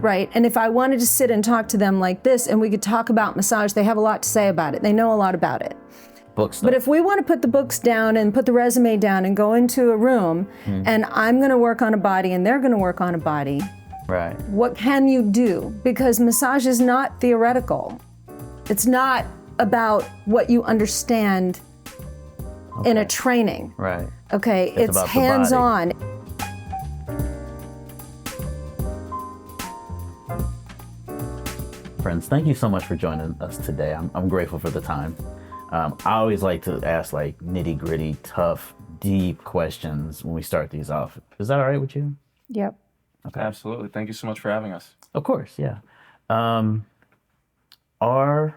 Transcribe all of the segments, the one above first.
Right, and if I wanted to sit and talk to them like this and we could talk about massage, they have a lot to say about it. They know a lot about it. Book stuff. But if we want to put the books down and put the resume down and go into a room and I'm going to work on a body and they're going to work on a body, right. what can you do? Because massage is not theoretical. It's not about what you understand in a training. Right. Okay, it's about the hands-on. Friends, thank you so much for joining us today. I'm grateful for the time. I always like to ask like nitty-gritty, tough, deep questions when we start these off. Is that all right with you? Yep. Okay. Absolutely. Thank you so much for having us. Of course, yeah. Are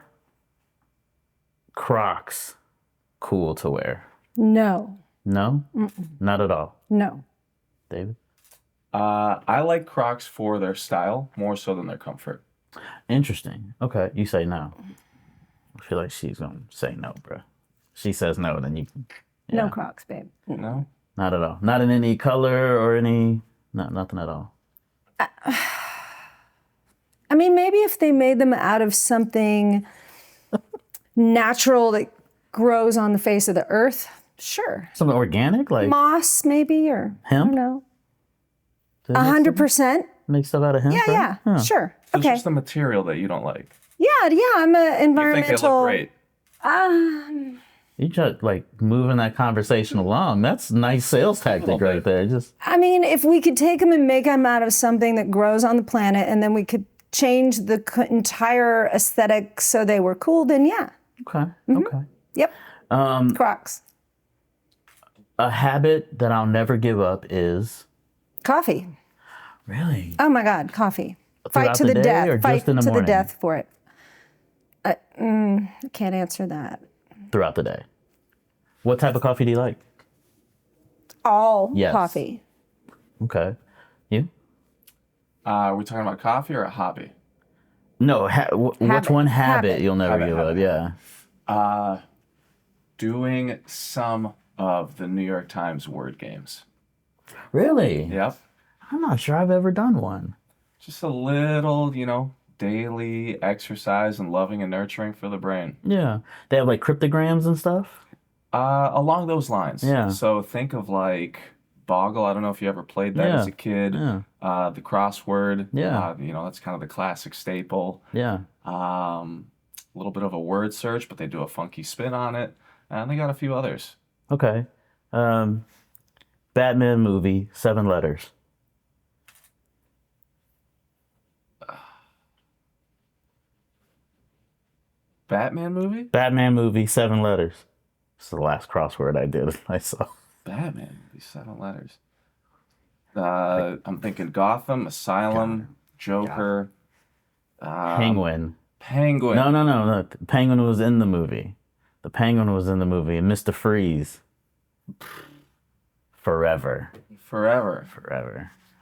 Crocs cool to wear? No. No? Not at all? No. David? I like Crocs for their style more so than their comfort. Interesting. Okay, you say no. I feel like she's gonna say no, bro. She says no, then you. Yeah. No Crocs, babe. No? Not at all. Not in any color or any. Nothing at all. I mean, maybe if they made them out of something natural that grows on the face of the earth, sure. Something organic, like moss, maybe, or hemp? I don't know. 100%. Make stuff out of hemp? Yeah, right? Sure. It's Okay. just the material that you don't like. Yeah, I'm an environmental. You think they look great. You just like moving that conversation along. That's a nice sales tactic right there. Just. I mean, if we could take them and make them out of something that grows on the planet, and then we could change the entire aesthetic so they were cool, then yeah. Okay. Okay. Yep. Crocs. A habit that I'll never give up is Coffee. really. Oh my God, coffee. Throughout Fight to the the day death. or Fight just in the to the morning? death for it. I can't answer that. Throughout the day. What type of coffee do you like? All Yes. coffee. Okay. You? Are we talking about coffee or a hobby? No. Which one habit Habit. you'll never Habit, give habit. up? Yeah. Doing some of the New York Times word games. Really? Yep. I'm not sure I've ever done one. Just a little, daily exercise and loving and nurturing for the brain. Yeah. They have like cryptograms and stuff? Along those lines. Yeah. So think of like Boggle. I don't know if you ever played that Yeah. as a kid. Yeah. The crossword. Yeah. That's kind of the classic staple. Yeah. A little bit of a word search, but they do a funky spin on it. And they got a few others. Okay. Batman movie, 7 letters. Batman movie? Batman movie, 7 letters. It's the last crossword I did. I saw. Batman movie, 7 letters. I'm thinking Gotham, Asylum, Joker. Penguin. Penguin. No. The Penguin was in the movie. The Penguin was in the movie. And Mr. Freeze. Forever. Forever.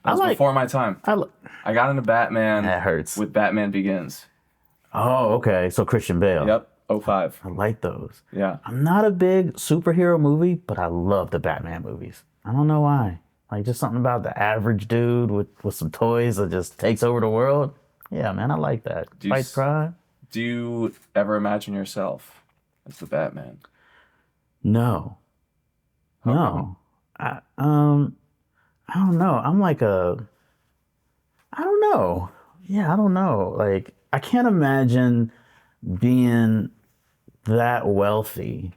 That was I like- before my time. I got into Batman That hurts. with Batman Begins. Oh, okay. So Christian Bale. Yep, 05. I like those. Yeah. I'm not a big superhero movie, but I love the Batman movies. I don't know why. Like just something about the average dude with some toys that just takes over the world. Yeah, man, I like that. Fights crime. Do you ever imagine yourself as the Batman? No. How No. come? I don't know. I'm like I don't know. Yeah, I don't know. Like I can't imagine being that wealthy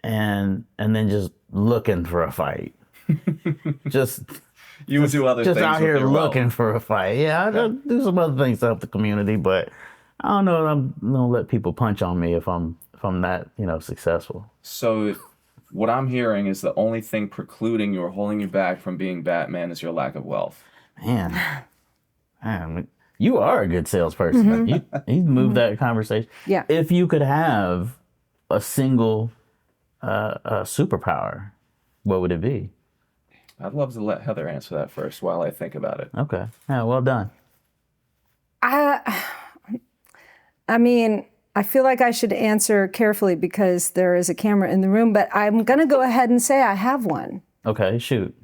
and then just looking for a fight. just You would do other things. out with here your wealth. looking for a fight. Yeah, I'll do some other things to help the community, but I don't know if I'm gonna let people punch on me if I'm that, successful. So what I'm hearing is the only thing precluding you or holding you back from being Batman is your lack of wealth. Man, you are a good salesperson. You moved that conversation. Yeah. If you could have a single superpower, what would it be? I'd love to let Heather answer that first while I think about it. Okay. Yeah, well done. I mean, I feel like I should answer carefully because there is a camera in the room, but I'm going to go ahead and say I have one. Okay, shoot.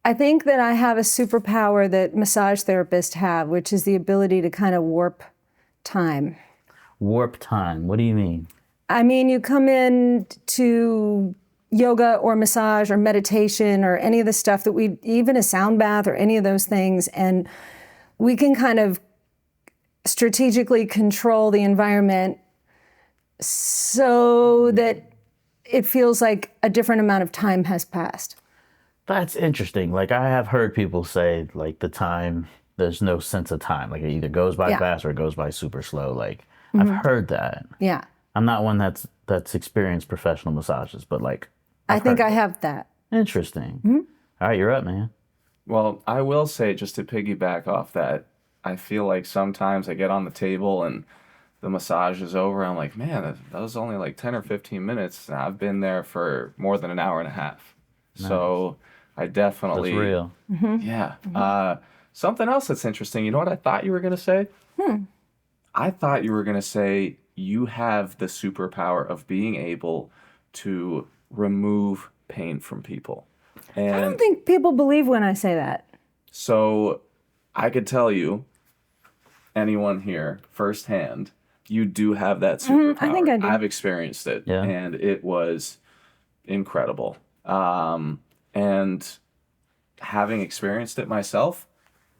I think that I have a superpower that massage therapists have, which is the ability to kind of warp time. Warp time. What do you mean? I mean, you come in to yoga or massage or meditation or any of the stuff that even a sound bath or any of those things, and we can kind of strategically control the environment so that it feels like a different amount of time has passed. That's interesting. Like I have heard people say like the time, there's no sense of time. Like it either goes by fast or it goes by super slow. Like I've heard that. Yeah. I'm not one that's experienced professional massages, but like I think I have that. Interesting. All right, you're up, man. Well, I will say, just to piggyback off that, I feel like sometimes I get on the table and the massage is over. I'm like, man, that was only like 10 or 15 minutes. And I've been there for more than an hour and a half. Nice. So I definitely... That's real. Yeah. Something else that's interesting. You know what I thought you were going to say? I thought you were going to say you have the superpower of being able to remove pain from people. And I don't think people believe when I say that. So I could tell you, anyone here, firsthand, you do have that superpower. I think I do. I've experienced it, and it was incredible. And having experienced it myself,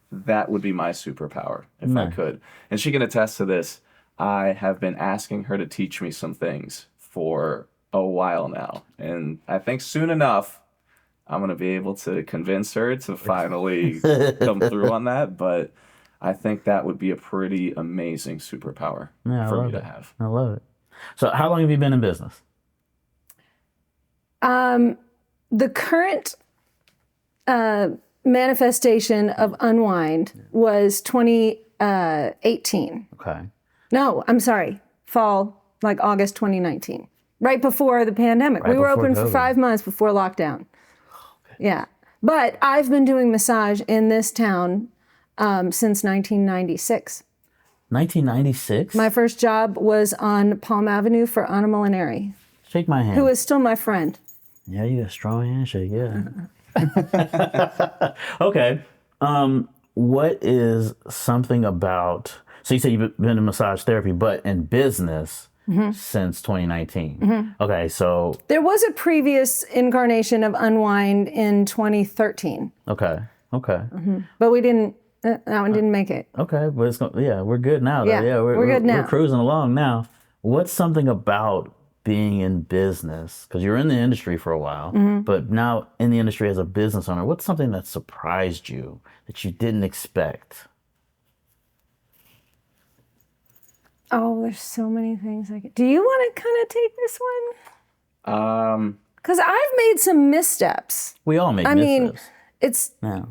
that would be my superpower if I could. And she can attest to this. I have been asking her to teach me some things for a while now. And I think soon enough, I'm going to be able to convince her to finally come through on that. But I think that would be a pretty amazing superpower for me to have. I love it. So how long have you been in business? The current manifestation of Unwind was 2018. Okay. No, I'm sorry. Fall, like August 2019. Right before the pandemic. We were open for 5 months before lockdown. Yeah. But I've been doing massage in this town since 1996. 1996? My first job was on Palm Avenue for Anna Molinari, Shake my hand. who is still my friend. Yeah, you got a strong handshake, yeah. Okay. What is something about, so you say you've been in massage therapy, but in business since 2019. Okay, so. There was a previous incarnation of Unwind in 2013. Okay. But we didn't, that one didn't make it. Okay, but it's we're good now. Though. Yeah, we're good now. We're cruising along now. What's something about being in business, because you're in the industry for a while, but now in the industry as a business owner, what's something that surprised you that you didn't expect? Oh, there's so many things I could. Do you want to kind of take this one? Because I've made some missteps. We all make missteps. missteps. I mean,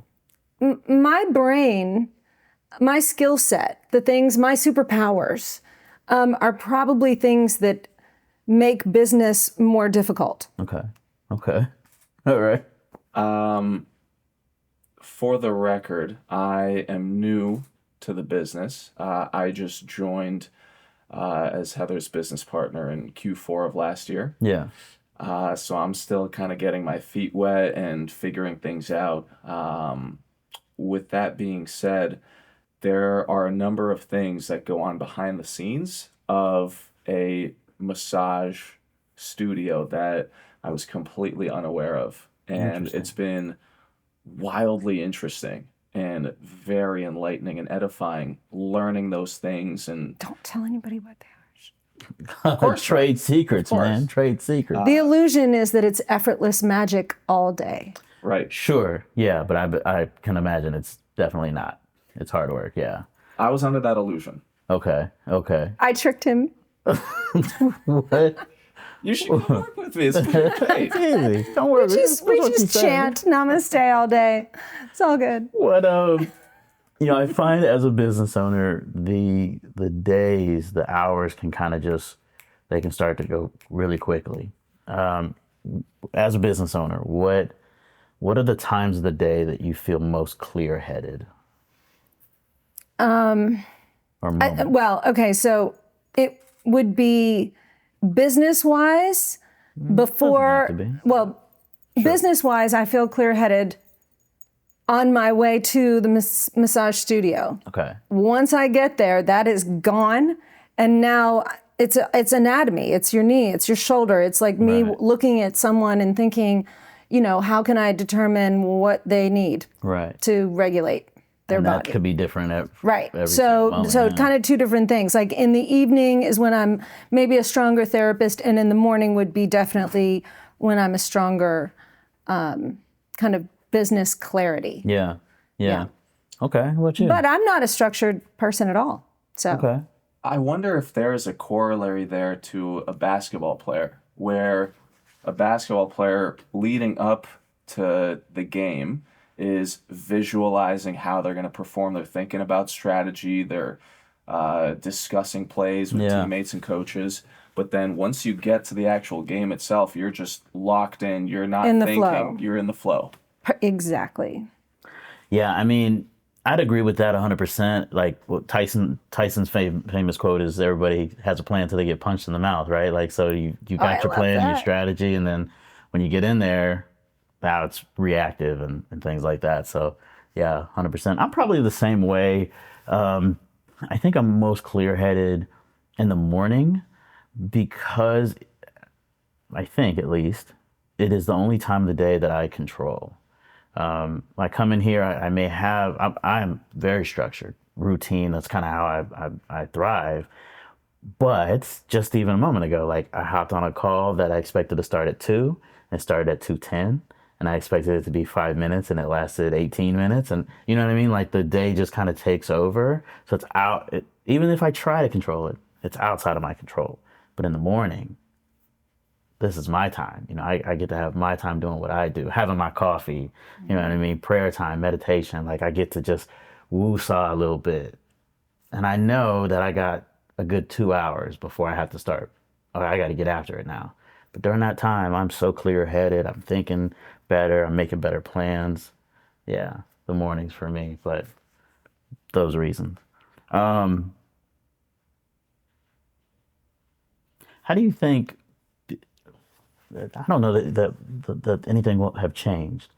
it's my brain, my skill set, the things, my superpowers are probably things that make business more difficult. Okay. All right. For the record, I am new to the business. I just joined as Heather's business partner in Q4 of last year. Yeah. So I'm still kind of getting my feet wet and figuring things out. With that being said, there are a number of things that go on behind the scenes of a massage studio that I was completely unaware of. And it's been wildly interesting and very enlightening and edifying, learning those things. And don't tell anybody what they are. Of course, trade secrets, man. Trade secrets. The illusion is that it's effortless magic all day. Right. Sure. Yeah, but I can imagine it's definitely not. It's hard work. Yeah. I was under that illusion. Okay. I tricked him. What? You should come work with me. It's great. Easy. Don't worry. We just chant namaste all day. It's all good. What I find as a business owner, the days, the hours can kind of they can start to go really quickly. As a business owner, what are the times of the day that you feel most clear-headed? Okay, so it would be business-wise before, business-wise, I feel clear-headed on my way to the massage studio. Okay. Once I get there, that is gone. And now it's anatomy. It's your knee, it's your shoulder. It's like me looking at someone and thinking, how can I determine what they need to regulate their body? That could be different every so kind of two different things. Like in the evening is when I'm maybe a stronger therapist, and in the morning would be definitely when I'm a stronger kind of business clarity. Yeah. Okay, what about you? But I'm not a structured person at all. So okay. I wonder if there is a corollary there to a basketball player, where a basketball player leading up to the game is visualizing how they're going to perform. They're thinking about strategy. They're discussing plays with teammates and coaches. But then once you get to the actual game itself, you're just locked in. You're not thinking. Flow. You're in the flow. Exactly. Yeah, I mean, I'd agree with that 100%. Like Tyson's famous quote is, everybody has a plan until they get punched in the mouth, right? Like, so you got your plan, your strategy, and then when you get in there, now it's reactive and things like that. So yeah, 100%. I'm probably the same way. I think I'm most clear-headed in the morning, because I think, at least, it is the only time of the day that I control. I come in here, I'm very structured, routine. That's kind of how I thrive. But just even a moment ago, like, I hopped on a call that I expected to start at 2, and it started at 2:10, and I expected it to be 5 minutes, and it lasted 18 minutes. And you know what I mean? Like, the day just kind of takes over. So it's even if I try to control it, it's outside of my control. But in the morning, this is my time. I get to have my time doing what I do, having my coffee, you know what I mean? Prayer time, meditation. Like, I get to just woo-saw a little bit. And I know that I got a good 2 hours before I have to start. Okay, I got to get after it now. But during that time, I'm so clear-headed. I'm thinking better. I'm making better plans. Yeah, the mornings for me, but those reasons. How do you think, I don't know that anything will have changed,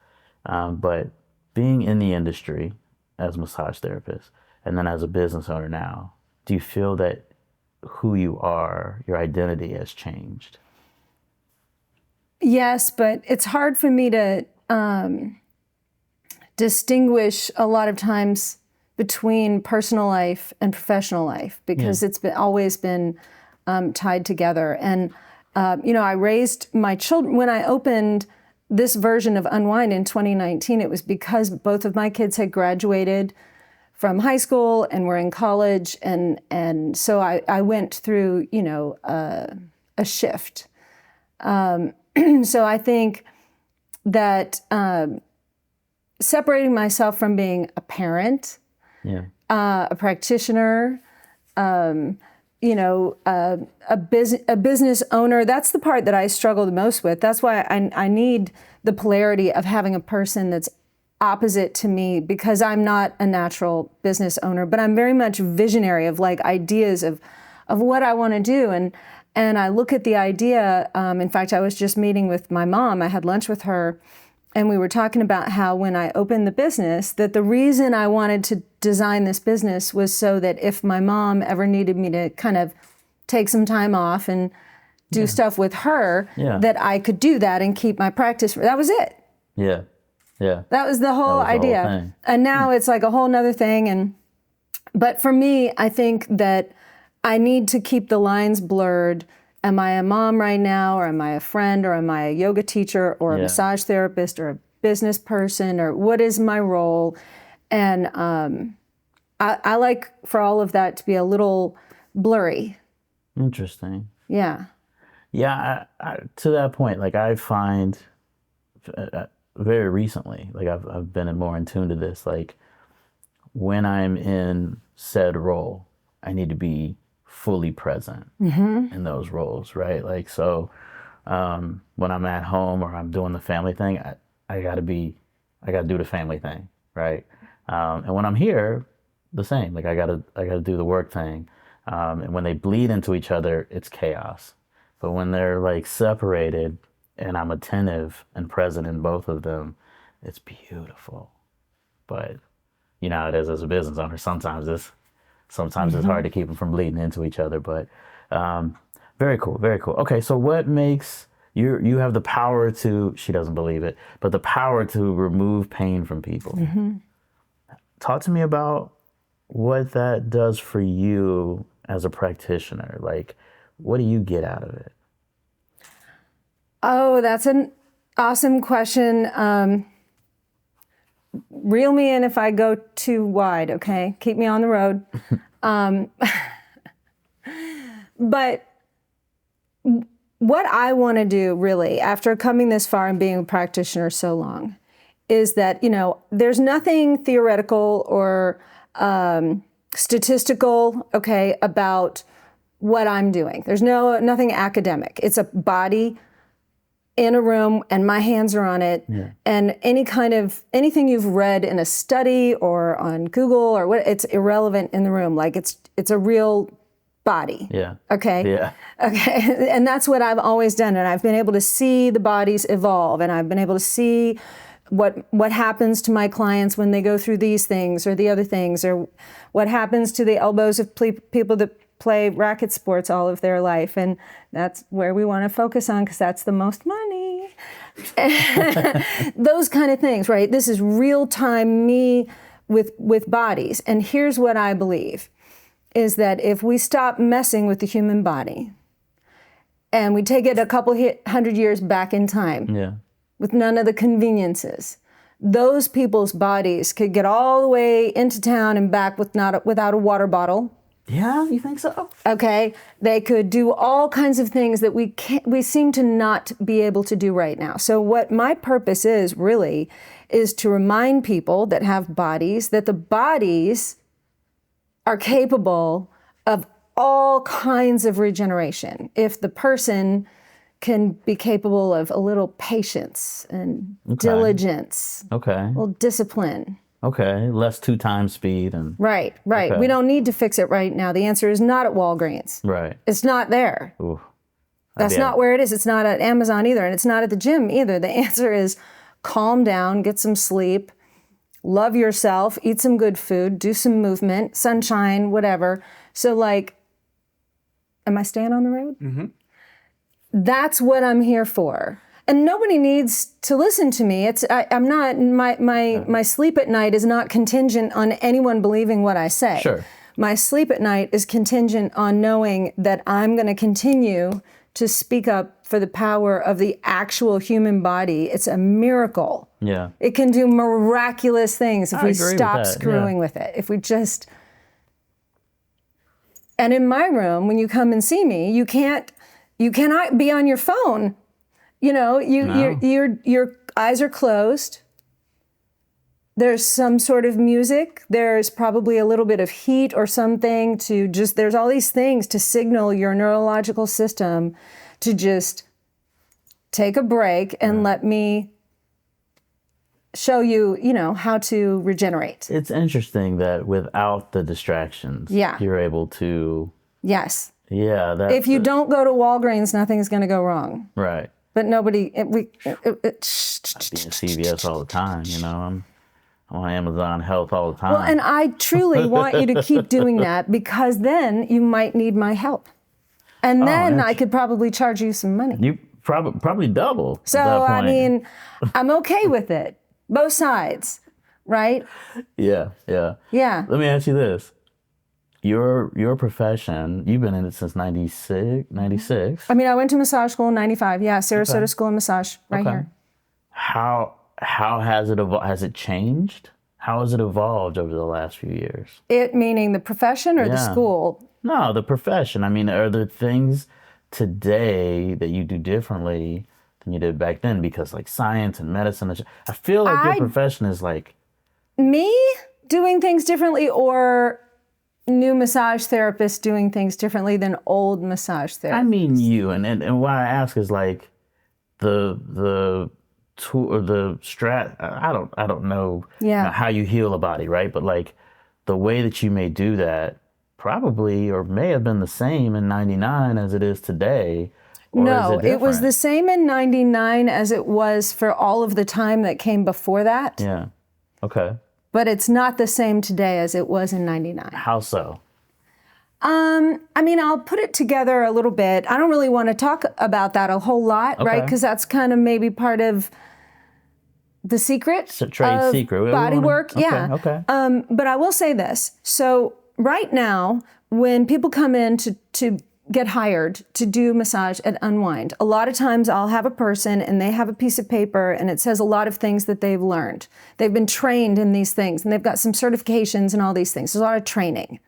but being in the industry as a massage therapist and then as a business owner now, do you feel that who you are, your identity has changed? Yes, but it's hard for me to distinguish a lot of times between personal life and professional life, because it's always been tied together. And I raised my children. When I opened this version of Unwind in 2019, it was because both of my kids had graduated from high school and were in college. And so I went through, a shift. So I think that separating myself from being a parent, a practitioner, a business owner, that's the part that I struggle the most with. That's why I need the polarity of having a person that's opposite to me, because I'm not a natural business owner, but I'm very much visionary of like ideas of what I want to do. And I look at the idea, in fact, I was just meeting with my mom. I had lunch with her, and we were talking about how when I opened the business, that the reason I wanted to design this business was so that if my mom ever needed me to kind of take some time off and do stuff with her, that I could do that and keep my practice. That was it. Yeah. That was the whole idea. Whole thing. And now it's like a whole nother thing. But for me, I think that I need to keep the lines blurred. Am I a mom right now, or am I a friend, or am I a yoga teacher, or a massage therapist, or a business person, or what is my role? And I like for all of that to be a little blurry. Interesting. Yeah. Yeah, to that point, like, I find very recently, like, I've been more in tune to this, like, when I'm in said role, I need to be fully present in those roles, right? Like, so when I'm at home or I'm doing the family thing, I gotta do the family thing, right? And when I'm here, the same. Like, I gotta do the work thing. And when they bleed into each other, it's chaos. But when they're like separated and I'm attentive and present in both of them, it's beautiful. but you know how it is as a business owner. Sometimes it's hard to keep them from bleeding into each other. But very cool, very cool. Okay, so what makes you have the power to, she doesn't believe it, but the power to remove pain from people. Talk to me about what that does for you as a practitioner. Like, what do you get out of it? Oh, that's an awesome question. Reel me in if I go too wide, okay? Keep me on the road. But what I want to do really, after coming this far and being a practitioner so long, is that, you know, there's nothing theoretical or statistical, okay, about what I'm doing. There's nothing academic. It's a body in a room and my hands are on it. Yeah. And anything you've read in a study or on Google or what, it's irrelevant in the room. Like it's a real body. Yeah. Okay. Yeah. Okay. And that's what I've always done. And I've been able to see the bodies evolve, and I've been able to see what happens to my clients when they go through these things or the other things, or what happens to the elbows of people that play racket sports all of their life. And that's where we want to focus on, because that's the most money. Those kind of things, right? This is real time me with bodies. And here's what I believe, is that if we stop messing with the human body and we take it a couple hundred years back in time, yeah, with none of the conveniences, those people's bodies could get all the way into town and back without a water bottle. Yeah, you think so? Okay, they could do all kinds of things that we seem to not be able to do right now. So what my purpose is really is to remind people that have bodies that the bodies are capable of all kinds of regeneration if the person can be capable of a little patience and diligence, a little discipline. Okay, less 2 times speed and right. Okay. We don't need to fix it right now. The answer is not at Walgreens. Right. It's not there. Ooh. That's not where it is. It's not at Amazon either, and it's not at the gym either. The answer is calm down, get some sleep, love yourself, eat some good food, do some movement, sunshine, whatever. So like, am I staying on the road? Mm-hmm. That's what I'm here for. And nobody needs to listen to me. I'm not, my sleep at night is not contingent on anyone believing what I say. Sure. My sleep at night is contingent on knowing that I'm going to continue to speak up for the power of the actual human body. It's a miracle. Yeah. It can do miraculous things if we agree stop with that. screwing with it. If we just... And in my room, when you come and see me, you cannot be on your phone. You know, your eyes are closed. There's some sort of music. There's probably a little bit of heat or something there's all these things to signal your neurological system to just take a break and let me show you, how to regenerate. It's interesting that without the distractions, you're able to... Yes. Yeah. If you don't go to Walgreens, nothing's going to go wrong. Right. But nobody, I be in CVS all the time, I'm on Amazon Health all the time. Well, and I truly want you to keep doing that, because then you might need my help. And then I could probably charge you some money. You probably double. So, I mean, I'm okay with it. Both sides, right? Yeah. Let me ask you this. Your profession, you've been in it since 96? I mean, I went to massage school in 95. Yeah, Sarasota School of Massage here. How has it evolved? Has it changed? How has it evolved over the last few years? It meaning the profession or the school? No, the profession. I mean, are there things today that you do differently than you did back then? Because like science and medicine, I feel like your profession is like... Me doing things differently, or new massage therapists doing things differently than old massage therapists? I mean you, and why I ask is like the tool or the strat. I don't know, how you heal a body, right? But like the way that you may do that probably or may have been the same in '99 as it is today. No, it was the same in '99 as it was for all of the time that came before that. Yeah. Okay. but it's not the same today as it was in 99. How so? I mean, I'll put it together a little bit. I don't really want to talk about that a whole lot, right? Because that's kind of maybe part of the secret. It's a trade secret. Body work, yeah. Okay. But I will say this. So right now, when people come in to get hired to do massage at Unwind, a lot of times I'll have a person and they have a piece of paper and it says a lot of things that they've learned. They've been trained in these things and they've got some certifications and all these things. There's a lot of training.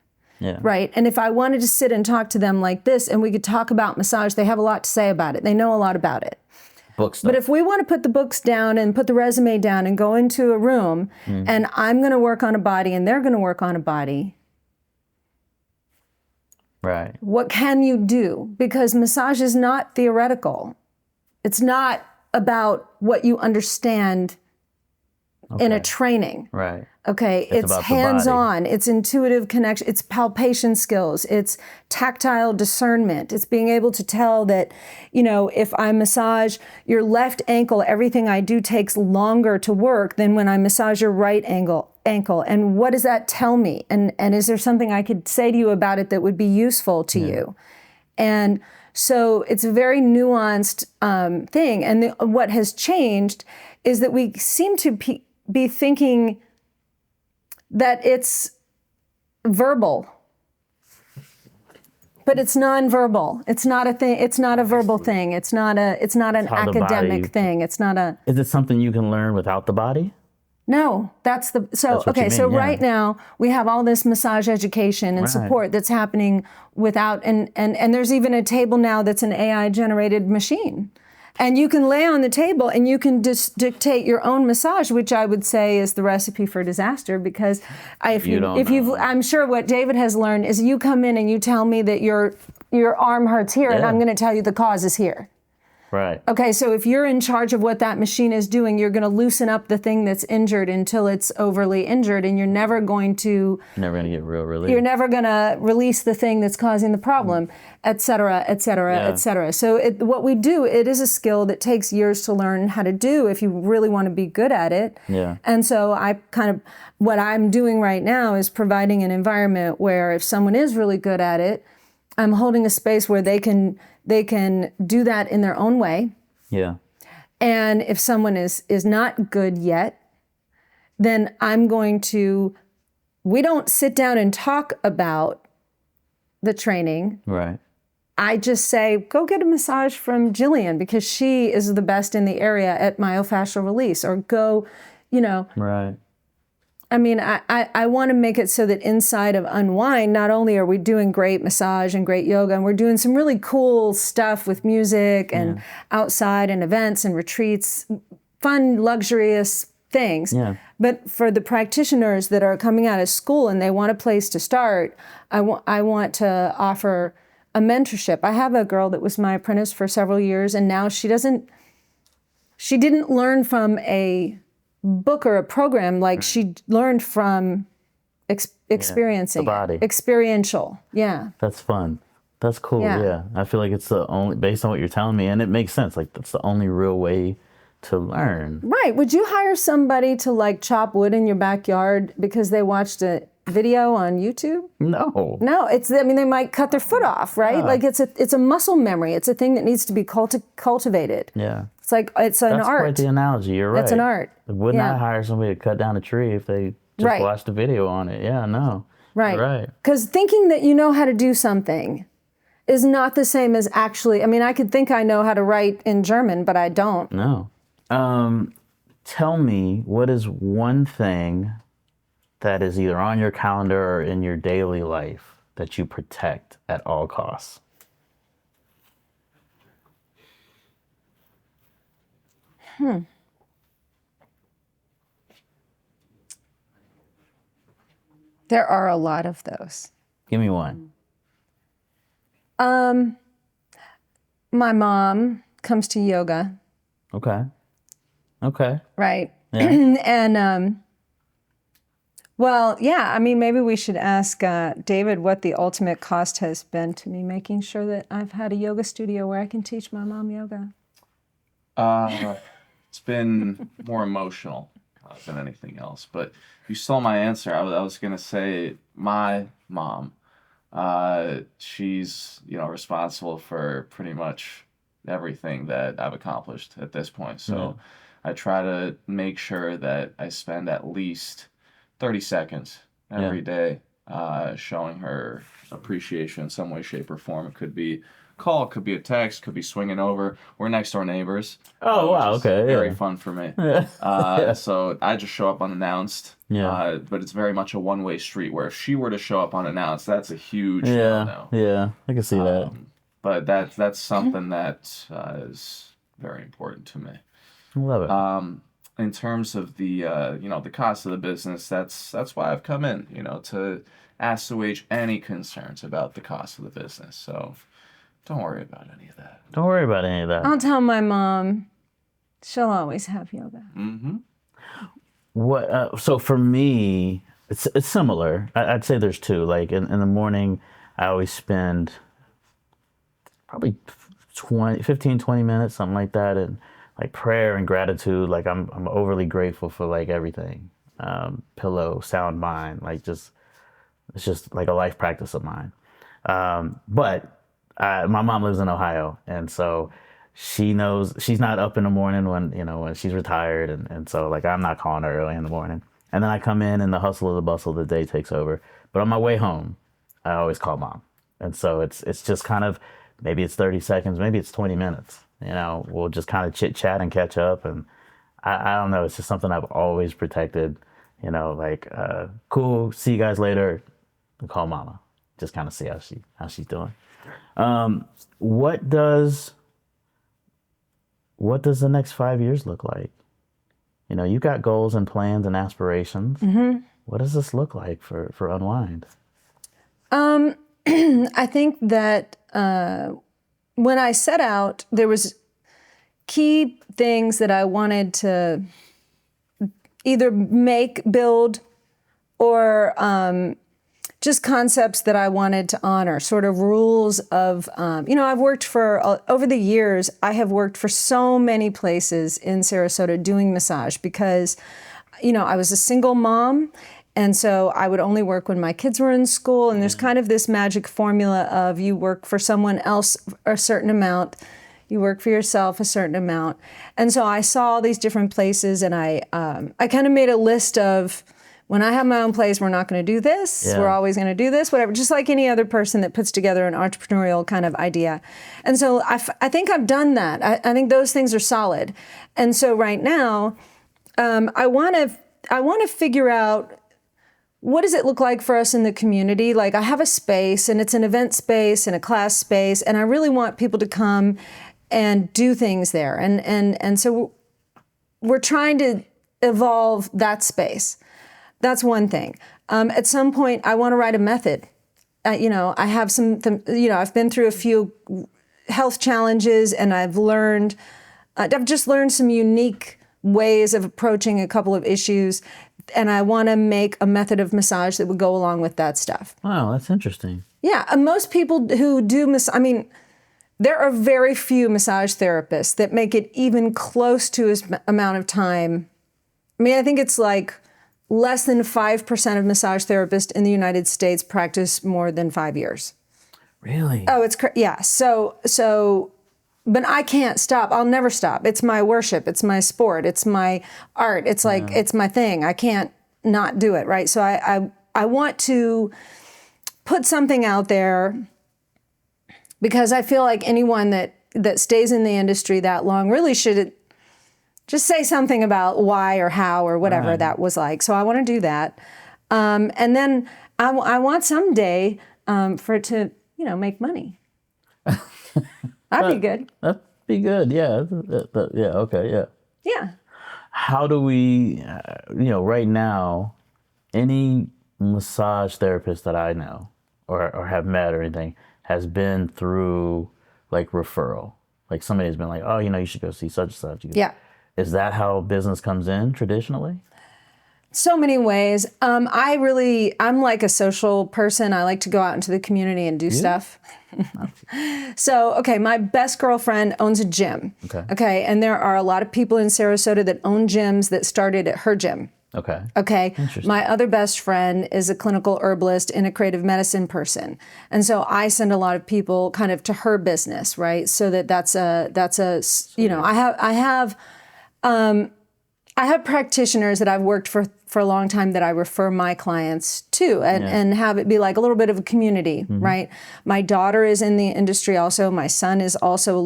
Yeah. Right. And if I wanted to sit and talk to them like this and we could talk about massage, they have a lot to say about it. They know a lot about it. Book stuff. But if we want to put the books down and put the resume down and go into a room and I'm going to work on a body and they're going to work on a body, right. What can you do? Because massage is not theoretical. It's not about what you understand in a training. Right. Okay, it's hands-on, it's intuitive connection, it's palpation skills, it's tactile discernment, it's being able to tell that, you know, if I massage your left ankle, everything I do takes longer to work than when I massage your right ankle. And what does that tell me? And is there something I could say to you about it that would be useful to you? And so it's a very nuanced thing. And what has changed is that we seem to be thinking that it's verbal, but it's nonverbal. It's not a thing. It's not a verbal thing. It's not an academic thing. It's not a. Is it something you can learn without the body? No, that's what you mean, so right now we have all this massage education and support that's happening without, and there's even a table now that's an AI generated machine. And you can lay on the table and you can dictate your own massage, which I would say is the recipe for disaster. Because I'm sure what David has learned is you come in and you tell me that your arm hurts here, and I'm going to tell you the cause is here. Right. Okay, so if you're in charge of what that machine is doing, you're going to loosen up the thing that's injured until it's overly injured, and you're never going to get real relief. You're never going to release the thing that's causing the problem, et cetera, et cetera, et cetera. So what we do, it is a skill that takes years to learn how to do if you really want to be good at it. Yeah. And so what I'm doing right now is providing an environment where if someone is really good at it, I'm holding a space where they can do that in their own way. Yeah. And if someone is not good yet, then we don't sit down and talk about the training. Right. I just say, go get a massage from Jillian because she is the best in the area at myofascial release, or go, Right. I mean, I want to make it so that inside of Unwind, not only are we doing great massage and great yoga, and we're doing some really cool stuff with music and outside and events and retreats, fun, luxurious things. Yeah. But for the practitioners that are coming out of school and they want a place to start, I want to offer a mentorship. I have a girl that was my apprentice for several years, and now she didn't learn from a book or a program, like she learned from experiencing the body. Experiential. Yeah. That's fun. That's cool. Yeah. I feel like it's the only, based on what you're telling me, and it makes sense. Like that's the only real way to learn. Right. Would you hire somebody to chop wood in your backyard because they watched a video on YouTube? No. No, they might cut their foot off, right? Like it's a muscle memory. It's a thing that needs to be cultivated. Yeah. It's an art. That's quite the analogy. You're right. It's an art. I would not hire somebody to cut down a tree if they just watched a video on it. Yeah, no. Right. You're right. Because thinking that you know how to do something is not the same as actually, I could think I know how to write in German, but I don't. No. Tell me, what is one thing that is either on your calendar or in your daily life that you protect at all costs? There are a lot of those. Give me one. My mom comes to yoga. Okay. Right. Yeah. And maybe we should ask David what the ultimate cost has been to me making sure that I've had a yoga studio where I can teach my mom yoga. It's been more emotional. than anything else. But you stole my answer. I was gonna say my mom. She's responsible for pretty much everything that I've accomplished at this point. So I try to make sure that I spend at least 30 seconds every day showing her appreciation in some way, shape, or form. It could be a call, it could be a text, could be swinging over. We're next door neighbors. Oh, wow, okay. Very fun for me. So I just show up unannounced. But it's very much a one-way street where if she were to show up unannounced, that's a huge no. Yeah, I can see that. But that's something that is very important to me. I love it. In terms of the the cost of the business, that's why I've come in, to assuage any concerns about the cost of the business. So don't worry about any of that. Don't worry about any of that. I'll tell my mom. She'll always have yoga. Mm-hmm. What? So for me, it's similar. I'd say there's two. Like in the morning, I always spend probably 15, 20 minutes, something like that, and like prayer and gratitude. Like I'm overly grateful for like everything. Pillow, sound mind, like it's just like a life practice of mine. But my mom lives in Ohio, and so she knows she's not up in the morning when she's retired, and so like I'm not calling her early in the morning. And then I come in and the hustle of the bustle of the day takes over. But on my way home, I always call mom. And so it's just kind of, maybe it's 30 seconds, maybe it's 20 minutes. We'll just kind of chit chat and catch up. And I don't know, it's just something I've always protected, cool, see you guys later, and call mama. Just kind of see how she's doing. What does the next 5 years look like? You got goals and plans and aspirations. Mm-hmm. What does this look like for Unwind? I think that when I set out, there was key things that I wanted to either make, build, or just concepts that I wanted to honor, sort of rules of, I've worked over the years, I have worked for so many places in Sarasota doing massage because, I was a single mom. And so I would only work when my kids were in school. And there's kind of this magic formula of you work for someone else a certain amount, you work for yourself a certain amount. And so I saw all these different places, and I kind of made a list of, when I have my own place, we're not going to do this. Yeah. We're always going to do this, whatever, just like any other person that puts together an entrepreneurial kind of idea. And so I think I've done that. I think those things are solid. And so right now, I want to figure out, what does it look like for us in the community? Like, I have a space, and it's an event space and a class space, and I really want people to come and do things there. And so we're trying to evolve that space. That's one thing. At some point, I want to write a method. I have I've been through a few health challenges, and I've just learned some unique ways of approaching a couple of issues. And I want to make a method of massage that would go along with that stuff. Wow, that's interesting. Yeah, and most people who do there are very few massage therapists that make it even close to his amount of time. I think it's like less than 5% of massage therapists in the United States practice more than 5 years. Really? Oh, it's yeah. So, but I can't stop. I'll never stop. It's my worship. It's my sport. It's my art. It's like, it's my thing. I can't not do it, right? So I want to put something out there because I feel like anyone that stays in the industry that long really should just say something about why or how or whatever that was like. So I want to do that. And then I want someday for it to, make money. That'd be good. That'd be good. Yeah. Yeah. Okay. Yeah. Yeah. How do we, right now, any massage therapist that I know or have met or anything has been through like referral. Like somebody's been like, oh, you should go see such and such. Yeah. Is that how business comes in traditionally? So many ways. I'm like a social person. I like to go out into the community and do stuff. So, okay, my best girlfriend owns a gym. Okay. And there are a lot of people in Sarasota that own gyms that started at her gym. Okay. My other best friend is a clinical herbalist and a creative medicine person. And so I send a lot of people kind of to her business, right? So that's a, you know, I have practitioners that I've worked for a long time that I refer my clients to and have it be like a little bit of a community, right? My daughter is in the industry also. My son is also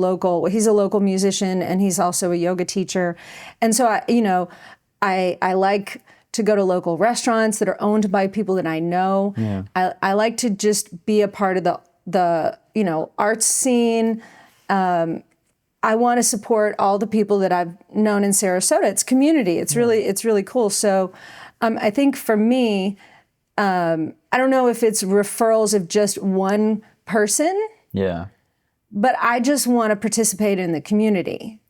he's a local musician and he's also a yoga teacher. And so I like to go to local restaurants that are owned by people that I know. Yeah. I like to just be a part of the arts scene. I want to support all the people that I've known in Sarasota. It's community. It's really cool. So I think for me, I don't know if it's referrals of just one person. Yeah. But I just want to participate in the community.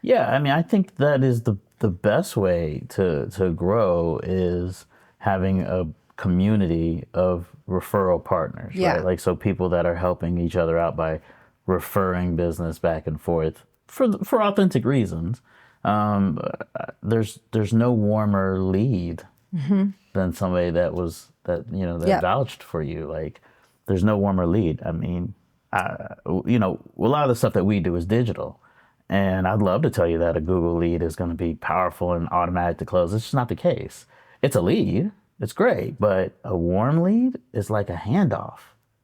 Yeah, I mean, I think that is the best way to grow is having a community of referral partners, right? Like, so people that are helping each other out by referring business back and forth for authentic reasons. There's no warmer lead than somebody that vouched for you. Like, there's no warmer lead. I mean, a lot of the stuff that we do is digital. And I'd love to tell you that a Google lead is going to be powerful and automatic to close. It's just not the case. It's a lead. It's great. But a warm lead is like a handoff.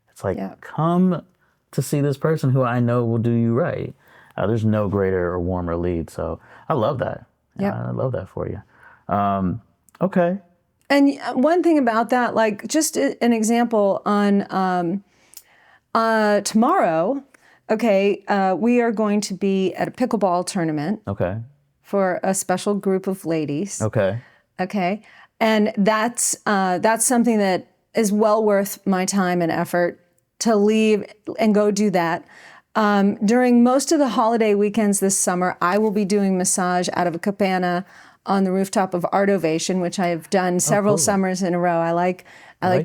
It's like, come to see this person who I know will do you right. There's no greater or warmer lead. So I love that. Yeah, I love that for you. Okay. And one thing about that, like just an example on tomorrow, we are going to be at a pickleball tournament. Okay. For a special group of ladies. Okay. Okay. And that's something that is well worth my time and effort to leave and go do that. During most of the holiday weekends this summer, I will be doing massage out of a cabana on the rooftop of Art Ovation, which I have done several summers in a row. I like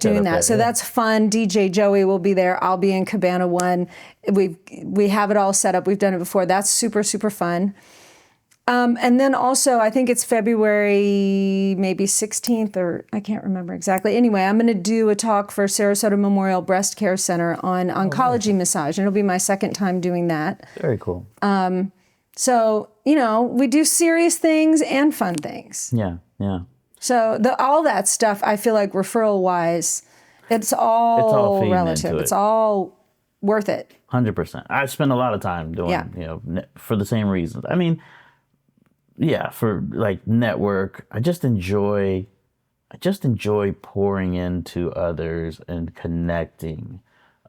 doing that. So that's fun. DJ Joey will be there. I'll be in Cabana 1. We have it all set up. We've done it before. That's super, super fun. And then also, I think it's February maybe 16th, or I can't remember exactly. Anyway, I'm going to do a talk for Sarasota Memorial Breast Care Center on oncology massage, and it'll be my second time doing that. Very cool. So, we do serious things and fun things. Yeah, yeah. So all that stuff, I feel like referral-wise, it's all relative. It's all worth it. 100%. I spend a lot of time doing, for the same reasons. I mean, for like network, I just enjoy pouring into others and connecting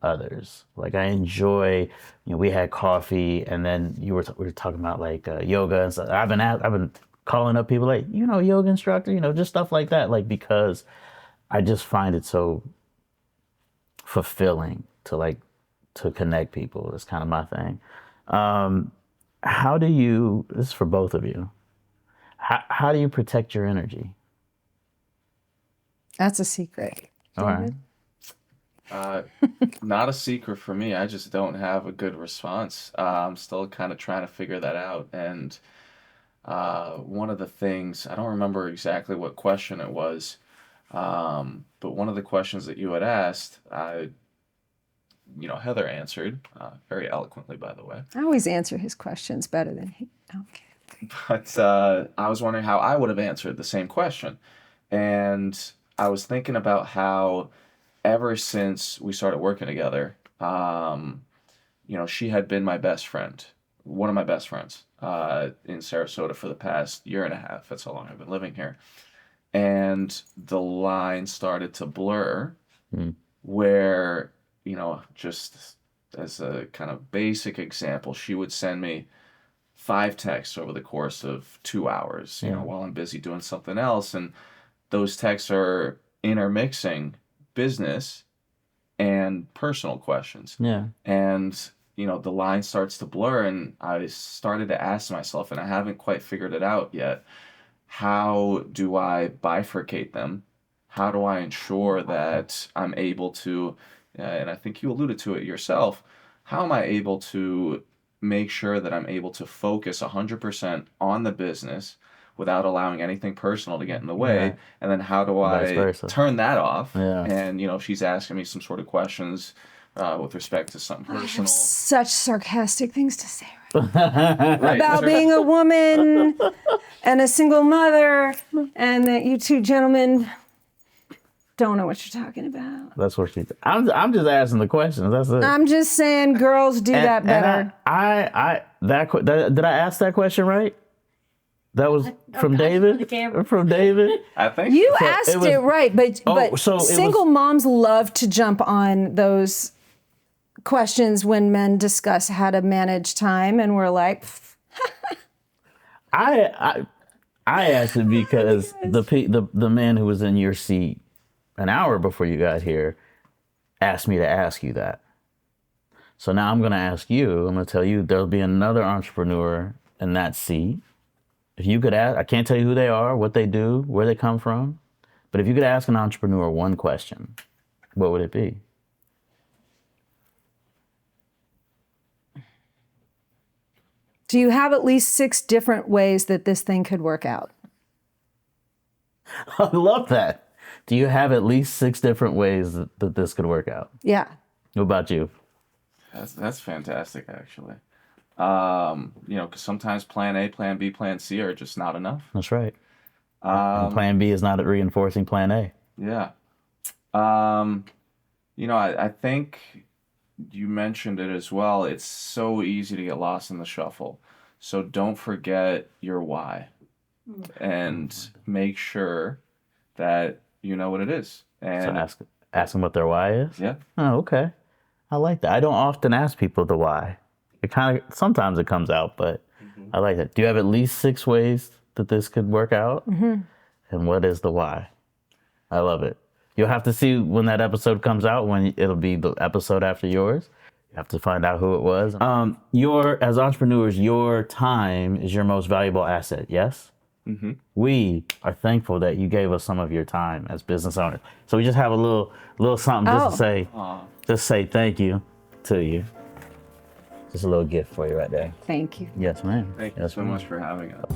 others. Like, I enjoy, we had coffee, and then we were talking about like yoga and stuff. I've been calling up people like, yoga instructor, just stuff like that. Like, because I just find it so fulfilling to connect people. That's kind of my thing. How do you, this is for both of you, how do you protect your energy? That's a secret. All right. Not a secret for me. I just don't have a good response. I'm still kind of trying to figure that out. And one of the things, I don't remember exactly what question it was, but one of the questions that you had asked, Heather answered very eloquently, by the way. I always answer his questions better than he. Okay. But I was wondering how I would have answered the same question. And I was thinking about how ever since we started working together, she had been my best friend, one of my best friends in Sarasota for the past year and a half. That's how long I've been living here. And the line started to blur where, just as a kind of basic example, she would send me 5 texts over the course of 2 hours, while I'm busy doing something else. And those texts are intermixing business and personal questions. Yeah. And, the line starts to blur, and I started to ask myself, and I haven't quite figured it out yet, how do I bifurcate them? How do I ensure that I'm able to, and I think you alluded to it yourself, how am I able to make sure that I'm able to focus 100% on the business without allowing anything personal to get in the way? Yeah. And then how do Vice I versa. turn that off? Yeah. And, if she's asking me some sort of questions with respect to something personal. Such sarcastic things to say Right. about being a woman and a single mother, and that you two gentlemen don't know what you're talking about. That's what she. I'm just asking the questions. That's it. I'm just saying, girls do that better. Did I ask that question right? That was from David. From David. I think You asked it right, but so it single moms love to jump on those questions when men discuss how to manage time, and we're like, I asked it because the man who was in your seat an hour before you got here asked me to ask you that. So now I'm going to ask you. I'm going to tell you there'll be another entrepreneur in that seat. If you could ask, I can't tell you who they are, what they do, where they come from, but if you could ask an entrepreneur one question, what would it be? do you have at least 6 different ways that this thing could work out? I love that. Do you have at least 6 different ways that this could work out? Yeah. What about you? That's fantastic, actually. Because sometimes plan A, plan B, plan C are just not enough. That's right. And plan B is not reinforcing plan A. Yeah. I think you mentioned it as well. It's so easy to get lost in the shuffle. So don't forget your why. And make sure that you know what it is. And So ask them what their why is? yeah. Oh, okay. I like that. I don't often ask people the why. Sometimes it comes out, but I like that. Do you have at least 6 ways that this could work out? Mm-hmm. And what is the why? I love it. You'll have to see when that episode comes out, when it'll be the episode after yours. You have to find out who it was. As entrepreneurs, your time is your most valuable asset, yes? Mm-hmm. We are thankful that you gave us some of your time as business owners. So we just have a little something just to say thank you to you. Just a little gift for you right there. Thank you. Yes, ma'am. Thank you so much for having us.